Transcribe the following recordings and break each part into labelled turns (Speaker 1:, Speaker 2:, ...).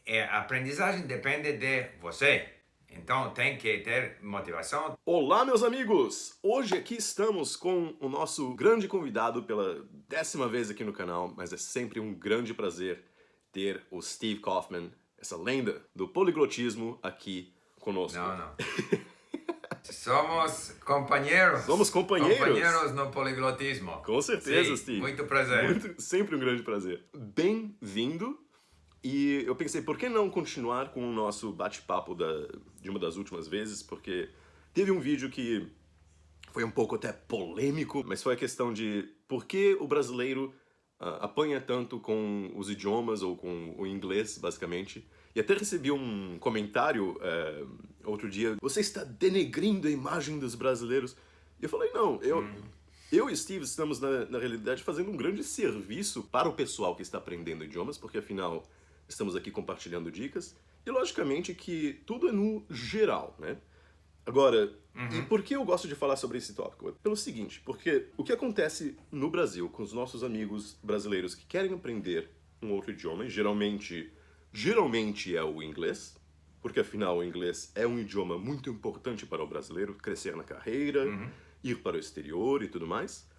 Speaker 1: a aprendizagem depende de você. Então tem que ter motivação.
Speaker 2: Olá, meus amigos! Hoje aqui estamos com o nosso grande convidado pela 10ª vez aqui no canal, mas é sempre um grande prazer ter o Steve Kaufmann, essa lenda do poliglotismo, aqui conosco.
Speaker 1: Não. Somos companheiros.
Speaker 2: Somos companheiros.
Speaker 1: Companheiros no poliglotismo.
Speaker 2: Com certeza,
Speaker 1: Sim,
Speaker 2: Steve.
Speaker 1: muito prazer.
Speaker 2: Sempre um grande prazer. Bem-vindo. E eu pensei, por que não continuar com o nosso bate-papo de uma das últimas vezes? Porque teve um vídeo que foi um pouco até polêmico, mas foi a questão de por que o brasileiro apanha tanto com os idiomas, ou com o inglês, basicamente. E até recebi um comentário outro dia, você está denegrindo a imagem dos brasileiros. E eu falei, não, eu e Steve estamos, na realidade, fazendo um grande serviço para o pessoal que está aprendendo idiomas, porque afinal estamos aqui compartilhando dicas, e logicamente que tudo é no geral, né? Agora, e por que eu gosto de falar sobre esse tópico? Pelo seguinte, porque o que acontece no Brasil com os nossos amigos brasileiros que querem aprender um outro idioma, e geralmente é o inglês, porque afinal o inglês é um idioma muito importante para o brasileiro crescer na carreira, ir para o exterior e tudo mais.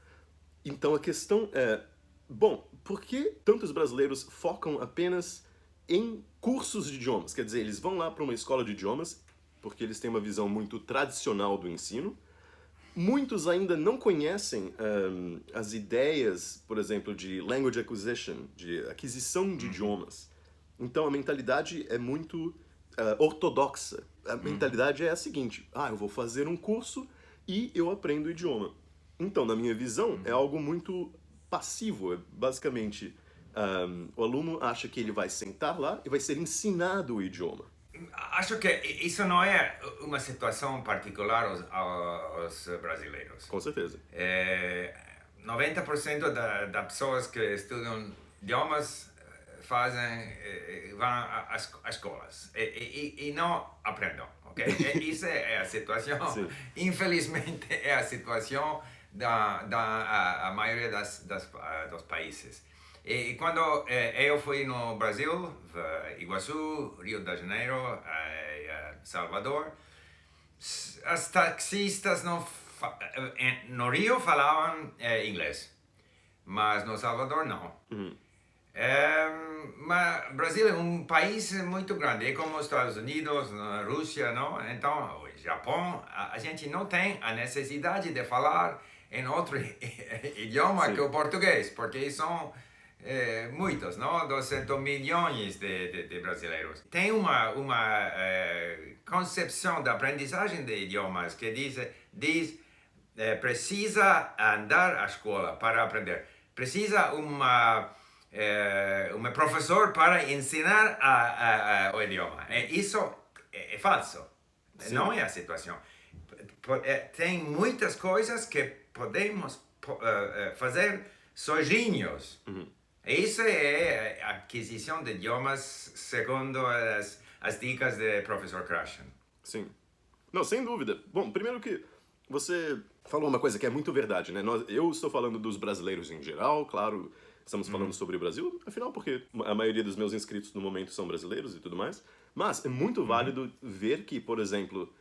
Speaker 2: Então a questão é, bom, por que tantos brasileiros focam apenas em cursos de idiomas? Quer dizer, eles vão lá para uma escola de idiomas porque eles têm uma visão muito tradicional do ensino. Muitos ainda não conhecem as ideias, por exemplo, de language acquisition, de aquisição de idiomas. Então a mentalidade é muito ortodoxa. A mentalidade é a seguinte, eu vou fazer um curso e eu aprendo o idioma. Então, na minha visão, é algo muito passivo. É basicamente, o aluno acha que ele vai sentar lá e vai ser ensinado o idioma.
Speaker 1: Acho que isso não é uma situação particular aos brasileiros.
Speaker 2: Com certeza.
Speaker 1: 90% das pessoas que estudam idiomas vão às escolas e não aprendem, ok? Isso é a situação.
Speaker 2: Sim.
Speaker 1: Infelizmente é a situação da maioria dos países. E quando eu fui no Brasil, Iguaçu, Rio de Janeiro, Salvador, as taxistas no Rio falavam inglês, mas no Salvador não. Mas Brasil é um país muito grande, é como os Estados Unidos, a Rússia, não? Então, o Japão, a gente não tem a necessidade de falar em outro idioma que o português, porque são muitos, não? 200 milhões de brasileiros. Tem uma concepção da aprendizagem de idiomas que diz precisa andar à escola para aprender. Precisa um professor para ensinar o idioma. Isso é falso. Sim. Não é a situação. Tem muitas coisas que podemos fazer sozinhos. Isso é a aquisição de idiomas segundo as dicas do professor Krashen.
Speaker 2: Sim. Não, sem dúvida. Bom, primeiro que você falou uma coisa que é muito verdade, né? Eu estou falando dos brasileiros em geral, claro, estamos falando sobre o Brasil, afinal, porque a maioria dos meus inscritos no momento são brasileiros e tudo mais. Mas é muito válido ver que, por exemplo,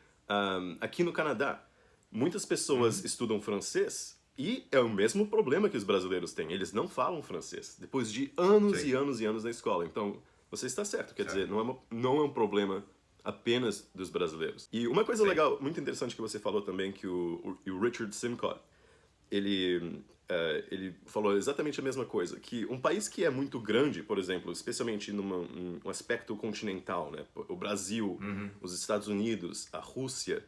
Speaker 2: aqui no Canadá, muitas pessoas estudam francês e é o mesmo problema que os brasileiros têm. Eles não falam francês, depois de anos e anos e anos na escola. Então, você está certo. Quer dizer, não é um problema apenas dos brasileiros. E uma coisa legal, muito interessante que você falou também, que o Richard Simcott, ele falou exatamente a mesma coisa, que um país que é muito grande, por exemplo, especialmente num aspecto continental, né? O Brasil, os Estados Unidos, a Rússia,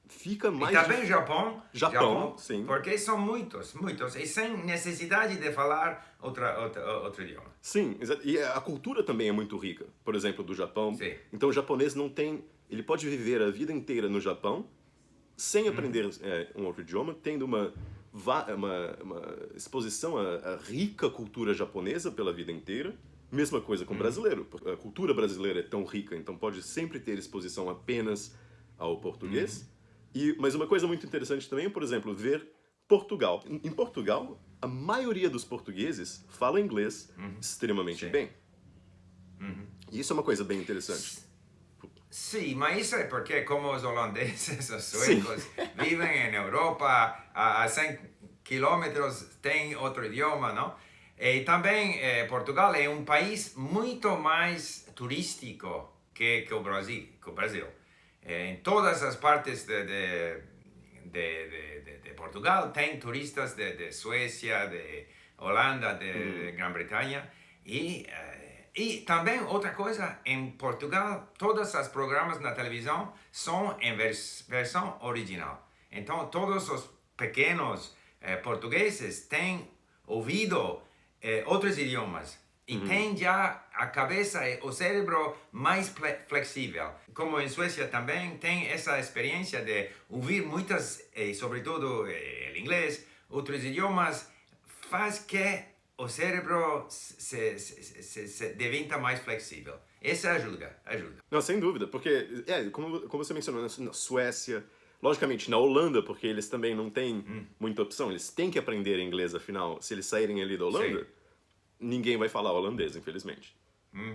Speaker 2: fica mais...
Speaker 1: E também Japão,
Speaker 2: sim.
Speaker 1: Porque são muitos, e sem necessidade de falar outro idioma.
Speaker 2: Sim, e a cultura também é muito rica, por exemplo, do Japão.
Speaker 1: Sim.
Speaker 2: Então o japonês não tem... Ele pode viver a vida inteira no Japão, sem aprender um outro idioma, tendo uma exposição à rica cultura japonesa pela vida inteira. Mesma coisa com o brasileiro. A cultura brasileira é tão rica, então pode sempre ter exposição apenas ao português. Mas uma coisa muito interessante também é, por exemplo, ver Portugal. Em Portugal, a maioria dos portugueses fala inglês extremamente bem. E isso é uma coisa bem interessante.
Speaker 1: Sim, mas isso é porque como os holandeses, os
Speaker 2: Sim.
Speaker 1: suecos, vivem na Europa, a 100 quilômetros tem outro idioma, não? E também Portugal é um país muito mais turístico que o Brasil. Em todas as partes de Portugal tem turistas de Suécia, de Holanda, de Grã-Bretanha e também outra coisa, em Portugal todos os programas na televisão são em versão original. Então todos os pequenos portugueses têm ouvido outros idiomas e tem já a cabeça e o cérebro mais flexível. Como em Suécia também tem essa experiência de ouvir muitas, sobretudo o inglês, outros idiomas, faz que o cérebro se deventa mais flexível. Isso ajuda.
Speaker 2: Não, sem dúvida, porque, como você mencionou, na Suécia, logicamente na Holanda, porque eles também não têm muita opção, eles têm que aprender inglês, afinal, se eles saírem ali da Holanda,
Speaker 1: Sim.
Speaker 2: ninguém vai falar holandês, infelizmente.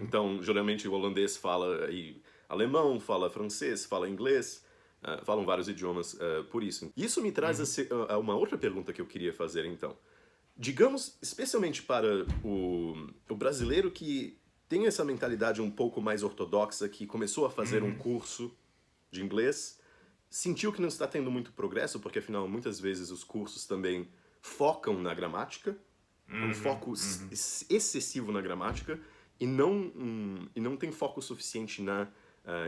Speaker 2: Então, geralmente o holandês fala aí, alemão, fala francês, fala inglês, falam vários idiomas por isso. Isso me traz a uma outra pergunta que eu queria fazer, então. Digamos, especialmente para o brasileiro que tem essa mentalidade um pouco mais ortodoxa, que começou a fazer um curso de inglês, sentiu que não está tendo muito progresso, porque afinal muitas vezes os cursos também focam na gramática, um foco excessivo na gramática, e não tem foco suficiente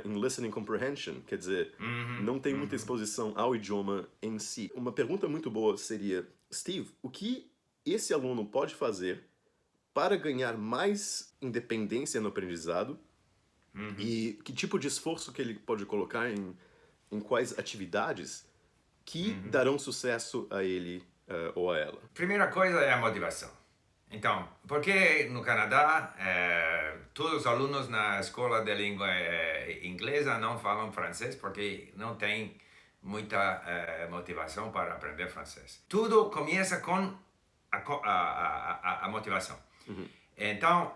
Speaker 2: em listening comprehension, quer dizer, não tem muita exposição ao idioma em si. Uma pergunta muito boa seria, Steve, o que esse aluno pode fazer para ganhar mais independência no aprendizado e que tipo de esforço que ele pode colocar em quais atividades que darão sucesso a ele ou a ela?
Speaker 1: Primeira coisa é a motivação. Então, porque no Canadá todos os alunos na escola de língua inglesa não falam francês porque não tem muita motivação para aprender francês. Tudo começa com a motivação. Então,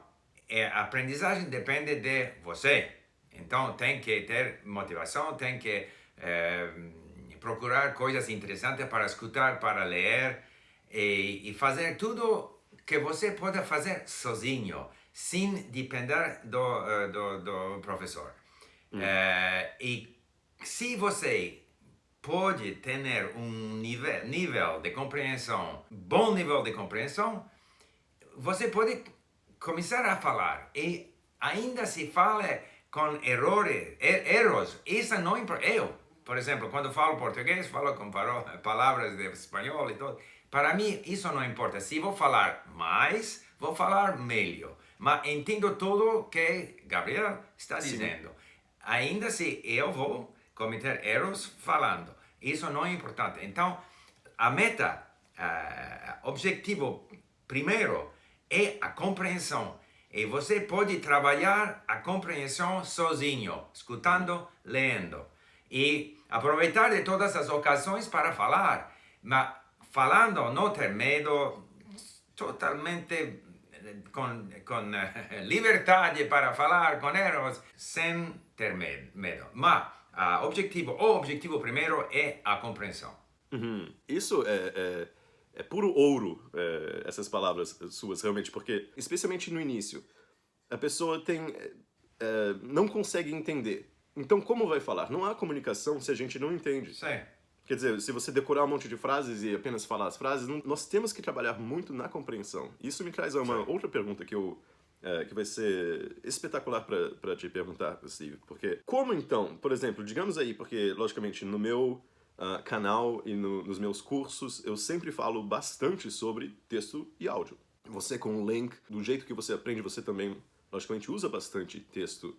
Speaker 1: a aprendizagem depende de você. Então, tem que ter motivação, tem que procurar coisas interessantes para escutar, para ler e fazer tudo que você pode fazer sozinho, sem depender do professor. E se você pode ter um nível de compreensão, bom nível de compreensão, você pode começar a falar e ainda se fala com erros. Isso não importa. Eu, por exemplo, quando falo português, falo com palavras de espanhol e tudo. Para mim, isso não importa. Se vou falar mais, vou falar melhor. Mas entendo tudo que Gabriel está dizendo. Ainda se eu vou cometer erros falando. Isso não é importante. Então, a meta, objetivo primeiro, é a compreensão. E você pode trabalhar a compreensão sozinho, escutando, lendo. E aproveitar de todas as ocasiões para falar. Mas falando, não ter medo, totalmente com liberdade para falar, com erros, sem ter medo. Mas o objetivo primeiro é a compreensão.
Speaker 2: Isso é puro ouro, essas palavras suas, realmente, porque, especialmente no início, a pessoa não consegue entender. Então, como vai falar? Não há comunicação se a gente não entende.
Speaker 1: Sim.
Speaker 2: Quer dizer, se você decorar um monte de frases e apenas falar as frases, nós temos que trabalhar muito na compreensão. Isso me traz a uma outra pergunta que vai ser espetacular para te perguntar, Steve. Porque, como então, por exemplo, digamos aí, porque, logicamente, no meu canal e nos meus cursos, eu sempre falo bastante sobre texto e áudio. Você com o Link, do jeito que você aprende, você também, logicamente, usa bastante texto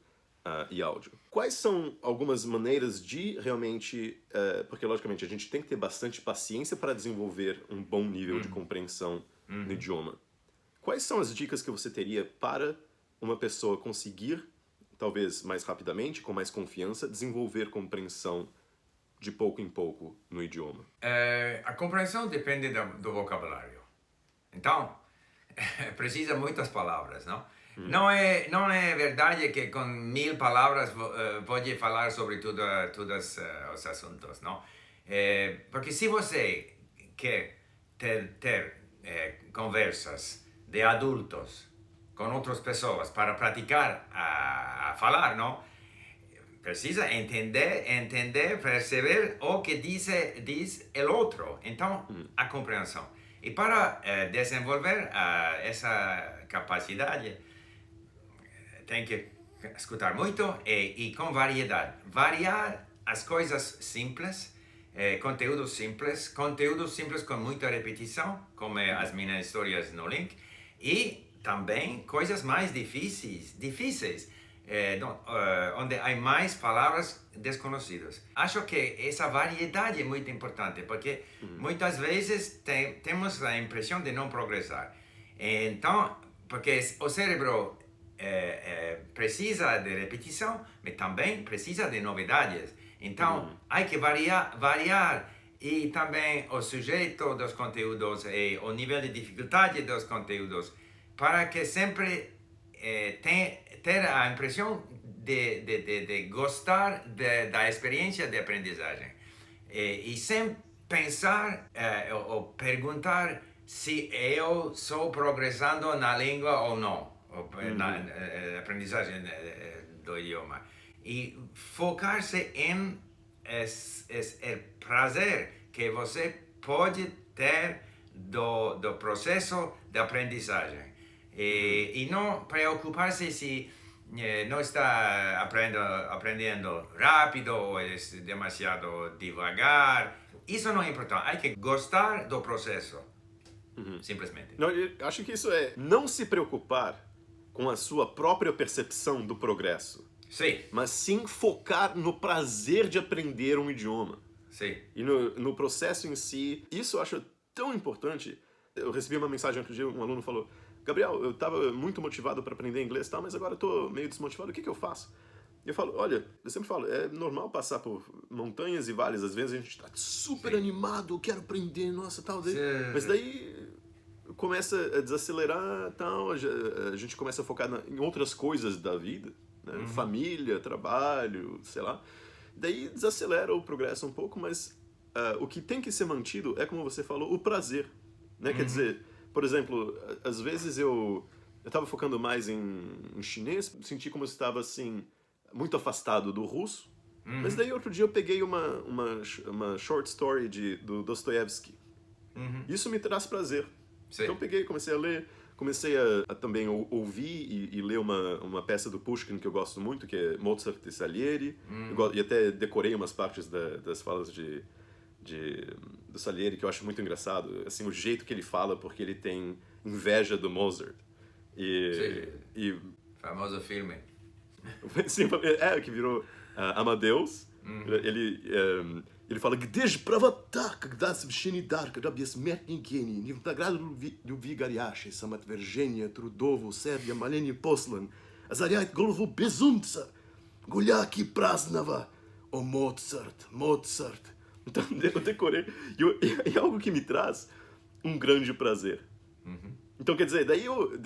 Speaker 2: e áudio. Quais são algumas maneiras de realmente... porque, logicamente, a gente tem que ter bastante paciência para desenvolver um bom nível de compreensão no idioma. Quais são as dicas que você teria para uma pessoa conseguir, talvez mais rapidamente, com mais confiança, desenvolver compreensão de pouco em pouco no idioma?
Speaker 1: A compreensão depende do vocabulário. Então, precisa muitas palavras, não? Não é verdade que com 1000 palavras pode falar sobre todos os assuntos, não? Porque se você quer ter conversas de adultos com outras pessoas para praticar a falar, não? Precisa entender, perceber o que diz o outro. Então, a compreensão. E para desenvolver essa capacidade, tem que escutar muito e com variedade. Variar as coisas simples, conteúdos simples com muita repetição, como as minhas histórias no link, e também coisas mais difíceis, onde há mais palavras desconhecidas. Acho que essa variedade é muito importante, porque muitas vezes temos a impressão de não progressar. Então, porque o cérebro precisa de repetição, mas também precisa de novidades. Então, há que variar e também o sujeito dos conteúdos e o nível de dificuldade dos conteúdos, para que sempre ter a impressão de gostar da experiência de aprendizagem. E sem pensar ou perguntar se eu estou progressando na língua ou não, na aprendizagem do idioma. E focar-se em o prazer que você pode ter do processo de aprendizagem. E não preocupar-se se não está aprendendo rápido ou é demasiado devagar. Isso não é importante. Há que gostar do processo, simplesmente.
Speaker 2: Não, eu acho que isso é não se preocupar com a sua própria percepção do progresso,
Speaker 1: Sim,
Speaker 2: mas sim focar no prazer de aprender um idioma.
Speaker 1: sim.
Speaker 2: E no processo em si, isso eu acho tão importante. Eu recebi uma mensagem outro dia, um aluno falou: Gabriel, eu estava muito motivado para aprender inglês, tá, mas agora eu estou meio desmotivado, o que eu faço? E eu falo, olha, eu sempre falo, é normal passar por montanhas e vales, às vezes a gente está super animado, quero aprender, nossa, tal, mas daí começa a desacelerar, tal, a gente começa a focar em outras coisas da vida, né? Família, trabalho, sei lá. Daí desacelera o progresso um pouco, mas o que tem que ser mantido é, como você falou, o prazer, né? Quer dizer, por exemplo, às vezes eu estava focando mais em chinês, senti como eu estava assim muito afastado do russo, mas daí outro dia eu peguei uma short story do Dostoiévski. Isso me traz prazer.
Speaker 1: Sim.
Speaker 2: Então eu peguei, comecei a ler, comecei a também ouvir e ler uma peça do Pushkin que eu gosto muito, que é Mozart e Salieri. E até decorei umas partes das falas do Salieri, que eu acho muito engraçado. Assim, o jeito que ele fala, porque ele tem inveja do Mozart. E
Speaker 1: Famoso filme.
Speaker 2: sim, que virou Amadeus. Ele fala: Gdzież prawota, когда священный когда бессмертный гений, не в награду любви горящей, самоотвержения, трудову, усердия, моления послан, озаряет голову безумца, гуляки праздного, о Mozart, Mozart. Então eu decorei, e é algo que me traz um grande prazer. Então, quer dizer, daí eu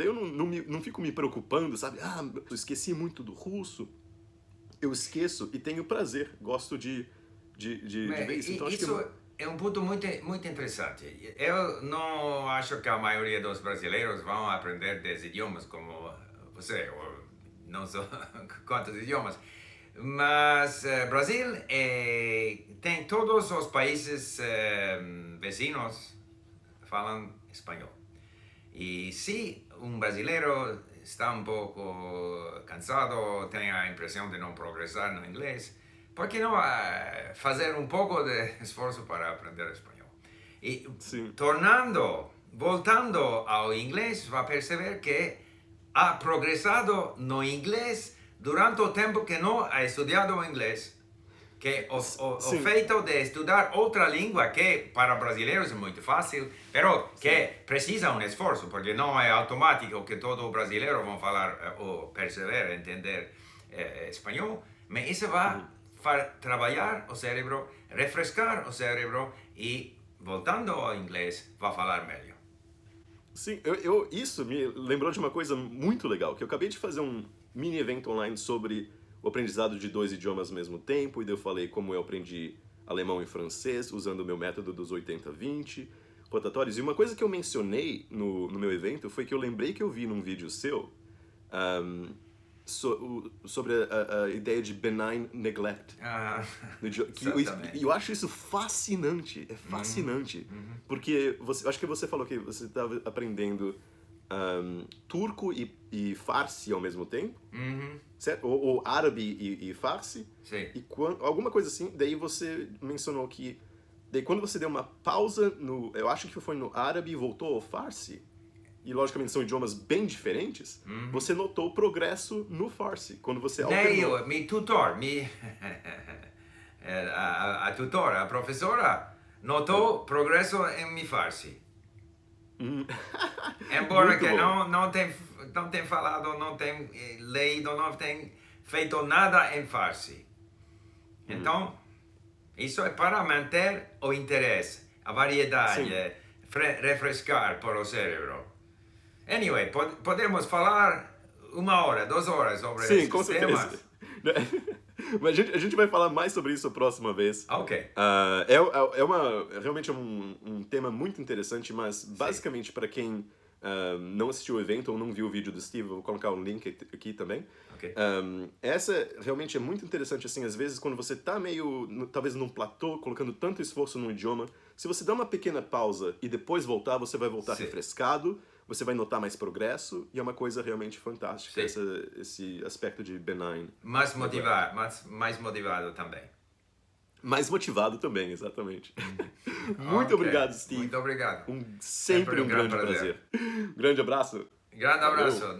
Speaker 2: não fico me preocupando, sabe? Eu esqueci muito do russo. Eu esqueço e tenho prazer. Gosto de ver isso. Então,
Speaker 1: isso
Speaker 2: acho que
Speaker 1: é um ponto muito interessante. Eu não acho que a maioria dos brasileiros vão aprender 10 idiomas como você, ou não sei quantos idiomas. Mas Brasil tem todos os países vizinhos falam espanhol. E se brasileiro está um pouco cansado, tem a impressão de não progressar no inglês, por que não fazer um pouco de esforço para aprender espanhol? E voltando ao inglês, vai perceber que ha progressado no inglês durante o tempo que não ha estudado o inglês. Que o feito de estudar outra língua, que para brasileiros é muito fácil, pero que precisa um esforço, porque não é automático que todo brasileiro vão falar ou perceber, entender espanhol, mas isso vai trabalhar o cérebro, refrescar o cérebro e, voltando ao inglês, vai falar melhor.
Speaker 2: Sim, isso me lembrou de uma coisa muito legal, que eu acabei de fazer um mini evento online sobre o aprendizado de 2 idiomas ao mesmo tempo, e daí eu falei como eu aprendi alemão e francês usando o meu método dos 80-20, rotatórios. E uma coisa que eu mencionei no meu evento foi que eu lembrei que eu vi num vídeo seu sobre a ideia de benign neglect.
Speaker 1: Ah,
Speaker 2: E
Speaker 1: exatamente.
Speaker 2: eu acho isso fascinante, é fascinante, porque eu acho que você falou que você estava aprendendo turco e farsi ao mesmo tempo, certo? Ou árabe e farsi,
Speaker 1: Sim.
Speaker 2: e alguma coisa assim, daí você mencionou que daí quando você deu uma pausa eu acho que foi no árabe e voltou ao farsi, e logicamente são idiomas bem diferentes, você notou progresso no farsi, quando você
Speaker 1: Nem
Speaker 2: alternou.
Speaker 1: eu, mi tutor, a tutora, a professora, notou progresso em mi farsi. Embora
Speaker 2: Muito
Speaker 1: que
Speaker 2: bom.
Speaker 1: não tem falado, não tem lido, não tem feito nada em farsi. Então, isso é para manter o interesse, a variedade,
Speaker 2: Sim.
Speaker 1: refrescar para o cérebro. Anyway, podemos falar 1 hora, 2 horas sobre
Speaker 2: Sim, com
Speaker 1: esses
Speaker 2: certeza.
Speaker 1: temas.
Speaker 2: Mas a gente vai falar mais sobre isso a próxima vez.
Speaker 1: Ok.
Speaker 2: Realmente é um tema muito interessante, mas basicamente para quem não assistiu o evento ou não viu o vídeo do Steve, eu vou colocar um link aqui também.
Speaker 1: Ok.
Speaker 2: Essa realmente é muito interessante, assim, às vezes quando você tá talvez num platô, colocando tanto esforço num idioma, se você dá uma pequena pausa e depois voltar, você vai voltar
Speaker 1: Sim.
Speaker 2: refrescado, você vai notar mais progresso, e é uma coisa realmente fantástica,
Speaker 1: Sim.
Speaker 2: esse aspecto de benign.
Speaker 1: Mais motivado também.
Speaker 2: Mais motivado também, exatamente. Muito
Speaker 1: Ok.
Speaker 2: obrigado, Steve.
Speaker 1: Muito obrigado.
Speaker 2: Sempre um grande prazer. Grande abraço.
Speaker 1: Grande
Speaker 2: Valeu.
Speaker 1: abraço.